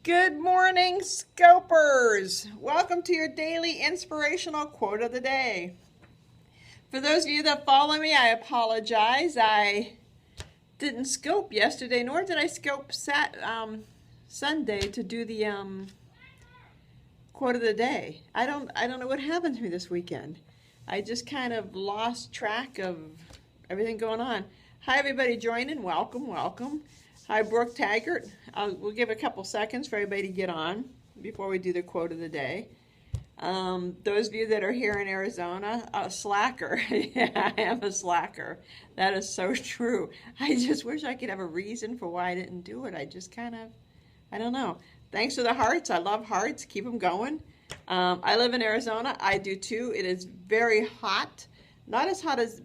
Good morning, Scopers! Welcome to your daily inspirational quote of the day. For those of you that follow me, I apologize. I didn't scope yesterday, nor did I scope Sunday to do the quote of the day. I don't know what happened to me this weekend. I just kind of lost track of everything going on. Hi, everybody joining. Welcome, welcome. Hi, Brooke Taggart. We'll give a couple seconds for everybody to get on before we do the quote of the day. Those of you that are here in Arizona, a slacker. Yeah, I am a slacker. That is so true. I just wish I could have a reason for why I didn't do it. I just kind of, I don't know. Thanks for the hearts. I love hearts. Keep them going. I live in Arizona. I do too. It is very hot. Not as hot as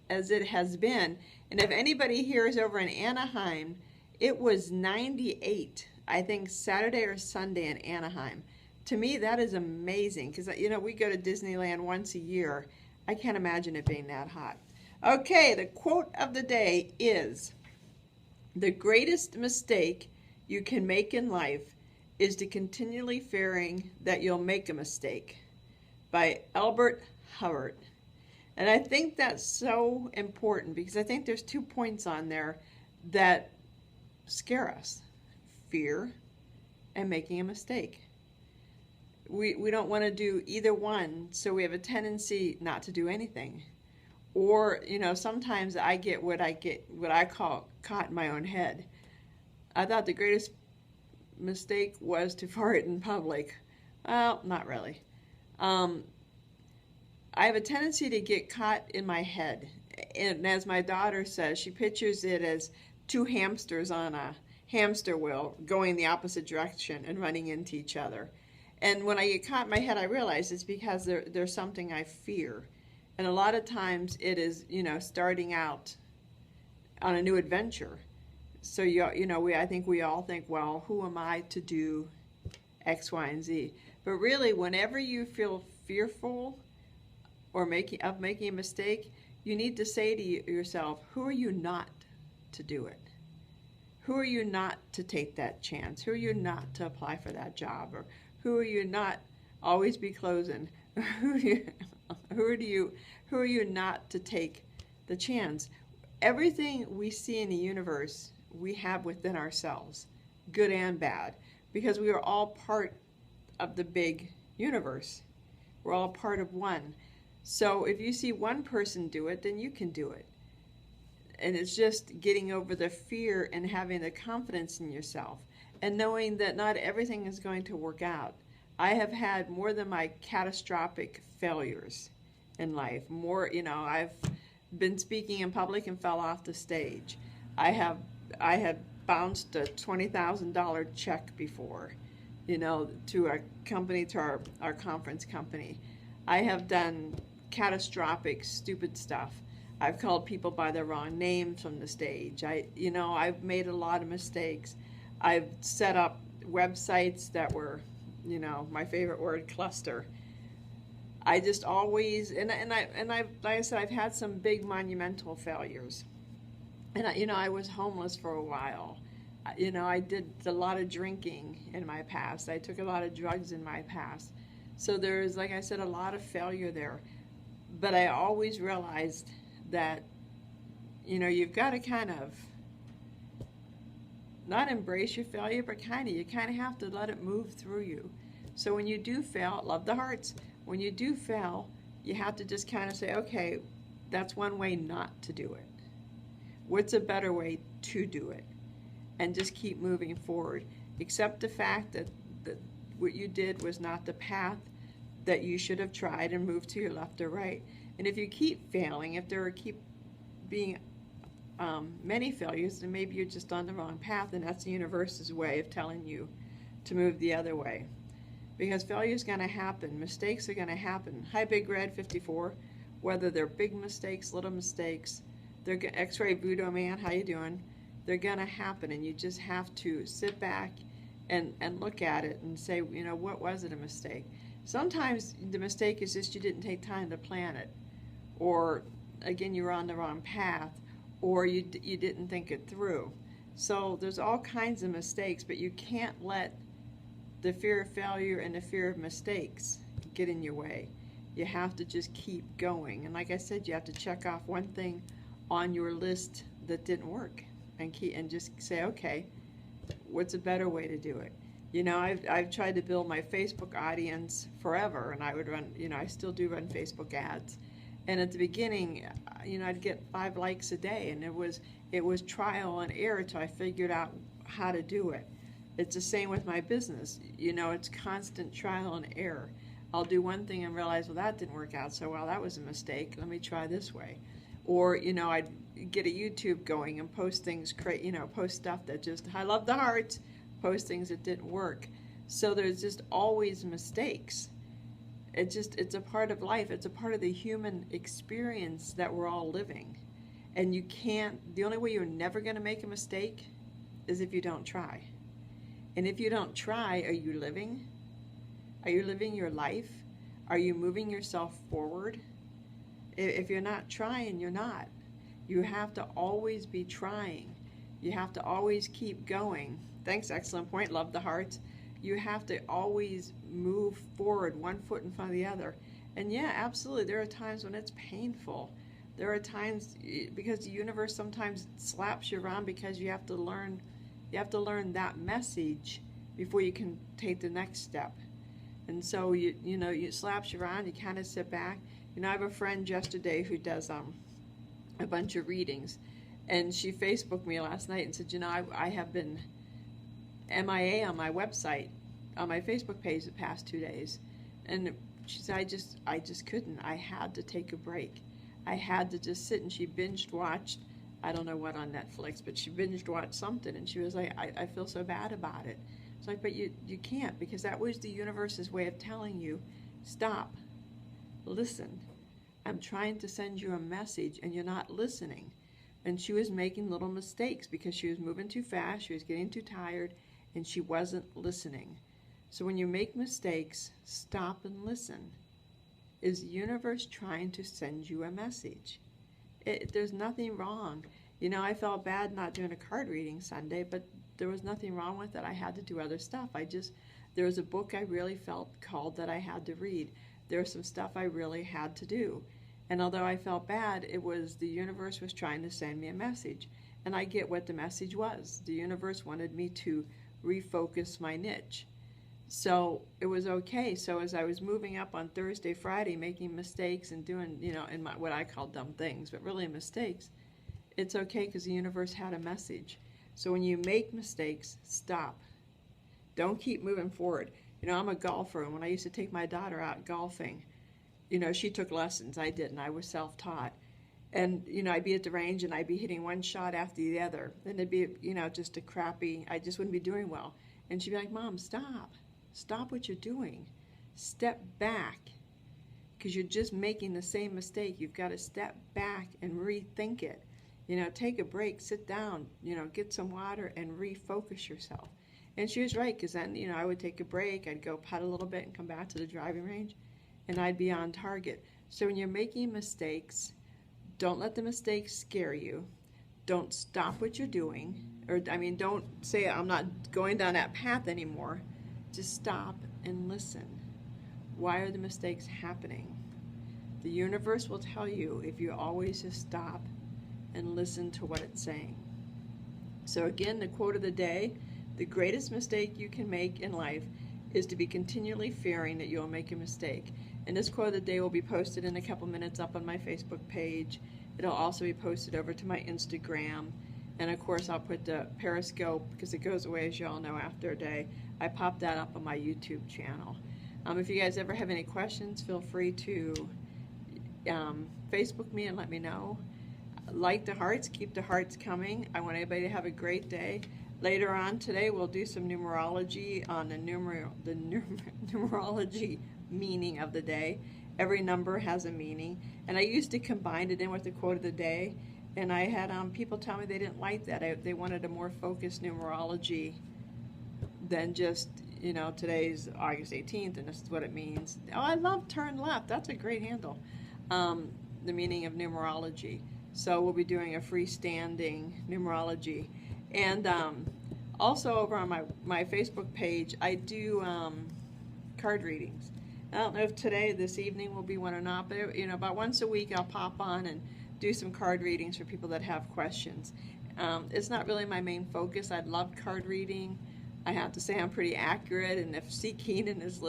it has been. And if anybody here is over in Anaheim, it was 98, I think Saturday or Sunday in Anaheim. To me, that is amazing because, we go to Disneyland once a year. I can't imagine it being that hot. Okay, the quote of the day is, "The greatest mistake you can make in life is to continually fearing that you'll make a mistake," by Albert Hubbard. And I think that's so important because I think there's 2 points on there that scare us: fear and making a mistake. We don't want to do either one, so we have a tendency not to do anything. Or, sometimes I get what I call caught in my own head. I thought the greatest mistake was to fart in public. Well, not really. I have a tendency to get caught in my head. And as my daughter says, she pictures it as two hamsters on a hamster wheel going the opposite direction and running into each other. And when I get caught in my head, I realize it's because there's something I fear. And a lot of times it is, starting out on a new adventure. So, I think we all think, well, who am I to do X, Y, and Z? But really, whenever you feel fearful or making a mistake, you need to say to yourself, who are you not to do it? Who are you not to take that chance? Who are you not to apply for that job? Or who are you not always be closing? who are you not to take the chance? Everything we see in the universe we have within ourselves, good and bad, because we are all part of the big universe. We're all part of one. So if you see one person do it, then you can do it. And it's just getting over the fear and having the confidence in yourself and knowing that not everything is going to work out. I have had more than my catastrophic failures in life. I've been speaking in public and fell off the stage. I have bounced a $20,000 check before, to a company, to our conference company. I have done catastrophic, stupid stuff. I've called people by the wrong names from the stage. I've made a lot of mistakes. I've set up websites that were, my favorite word, cluster. I just always, like I said, I've had some big monumental failures. And I was homeless for a while. I did a lot of drinking in my past. I took a lot of drugs in my past. So there's, like I said, a lot of failure there. But I always realized that, you've got to kind of not embrace your failure, but you kind of have to let it move through you. So when you do fail, love the hearts. When you do fail, you have to just kind of say, okay, that's one way not to do it. What's a better way to do it? And just keep moving forward. Accept the fact that what you did was not the path that you should have tried, and move to your left or right. And if you keep failing, if there keep being many failures, then maybe you're just on the wrong path, and that's the universe's way of telling you to move the other way. Because failure is going to happen. Mistakes are going to happen. Hi, Big Red 54. Whether they're big mistakes, little mistakes, they're X-Ray Voodoo Man, how you doing? They're going to happen, and you just have to sit back and look at it and say, what was it a mistake? Sometimes the mistake is just you didn't take time to plan it, or again, you were on the wrong path, or you didn't think it through. So there's all kinds of mistakes, but you can't let the fear of failure and the fear of mistakes get in your way. You have to just keep going. And like I said, you have to check off one thing on your list that didn't work and just say, okay, what's a better way to do it? You know, I've tried to build my Facebook audience forever, and I would run, you know, I still do run Facebook ads. And at the beginning, you know, I'd get 5 likes a day, and it was trial and error until I figured out how to do it. It's the same with my business. You know, it's constant trial and error. I'll do one thing and realize, well, that didn't work out so well. That was a mistake. Let me try this way. Or, you know, I'd get a YouTube going and post things, you know, post stuff that just, I love the hearts, post things that didn't work. So there's just always mistakes. It's a part of life. It's a part of the human experience that we're all living. And you can't, the only way you're never going to make a mistake is if you don't try. And if you don't try, are you living? Are you living your life? Are you moving yourself forward? If you're not trying, you're not. You have to always be trying. You have to always keep going. Thanks, excellent point. Love the hearts. You have to always move forward, one foot in front of the other. And yeah, absolutely, there are times when it's painful. There are times, because the universe sometimes slaps you around because you have to learn that message before you can take the next step. And so you know, it slaps you around, you kind of sit back. You know, I have a friend yesterday who does a bunch of readings, and she Facebooked me last night and said, you know, I have been MIA on my website, on my Facebook page the past 2 days. And she said, I just couldn't. I had to take a break. I had to just sit, and she binged watched, I don't know what on Netflix, but she binged watched something, and she was like, I feel so bad about it. It's like, but you can't, because that was the universe's way of telling you, stop, listen. I'm trying to send you a message, and you're not listening. And she was making little mistakes because she was moving too fast, she was getting too tired, and she wasn't listening. So when you make mistakes, stop and listen. Is the universe trying to send you a message? There's nothing wrong. You know, I felt bad not doing a card reading Sunday, but there was nothing wrong with it. I had to do other stuff. There was a book I really felt called that I had to read. There was some stuff I really had to do. And although I felt bad, it was the universe was trying to send me a message. And I get what the message was. The universe wanted me to refocus my niche. So it was okay. So as I was moving up on Thursday, Friday, making mistakes and doing, you know, in what I call dumb things, but really mistakes, it's okay because the universe had a message. So when you make mistakes, stop. Don't keep moving forward. You know, I'm a golfer, and when I used to take my daughter out golfing, you know, she took lessons. I didn't. I was self-taught. And, you know, I'd be at the range, and I'd be hitting one shot after the other. Then it'd be, you know, just a crappy, I just wouldn't be doing well. And she'd be like, Mom, stop. Stop what you're doing. Step back, because you're just making the same mistake. You've got to step back and rethink it. You know, take a break, sit down, you know, get some water and refocus yourself. And she was right, because then, you know, I would take a break, I'd go putt a little bit and come back to the driving range, and I'd be on target. So when you're making mistakes, don't let the mistakes scare you. Don't stop what you're doing. Or, I mean, don't say, I'm not going down that path anymore. Just stop and listen. Why are the mistakes happening? The universe will tell you if you always just stop and listen to what it's saying. So again, the quote of the day, the greatest mistake you can make in life is to be continually fearing that you'll make a mistake. And this quote of the day will be posted in a couple minutes up on my Facebook page. It'll also be posted over to my Instagram. And of course, I'll put the Periscope, because it goes away, as you all know, after a day. I pop that up on my YouTube channel. If you guys ever have any questions, feel free to Facebook me and let me know. Like the hearts, keep the hearts coming. I want everybody to have a great day. Later on today, we'll do some numerology on the numerology meaning of the day. Every number has a meaning. And I used to combine it in with the quote of the day. And I had people tell me they didn't like that. They wanted a more focused numerology than just, you know, today's August 18th, and this is what it means. Oh, I love turn left. That's a great handle. The meaning of numerology. So we'll be doing a freestanding numerology. And also over on my Facebook page, I do card readings. I don't know if this evening will be one or not, but you know, about once a week I'll pop on and do some card readings for people that have questions. It's not really my main focus. I love card reading. I have to say I'm pretty accurate, and if C. Keenan is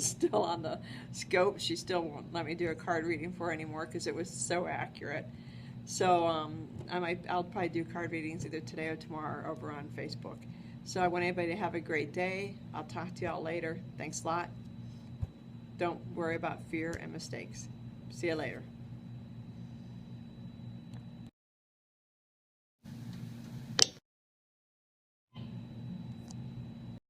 still on the scope, she still won't let me do a card reading for her anymore because it was so accurate. So I'll probably do card readings either today or tomorrow over on Facebook. So I want everybody to have a great day. I'll talk to y'all later. Thanks a lot. Don't worry about fear and mistakes. See you later.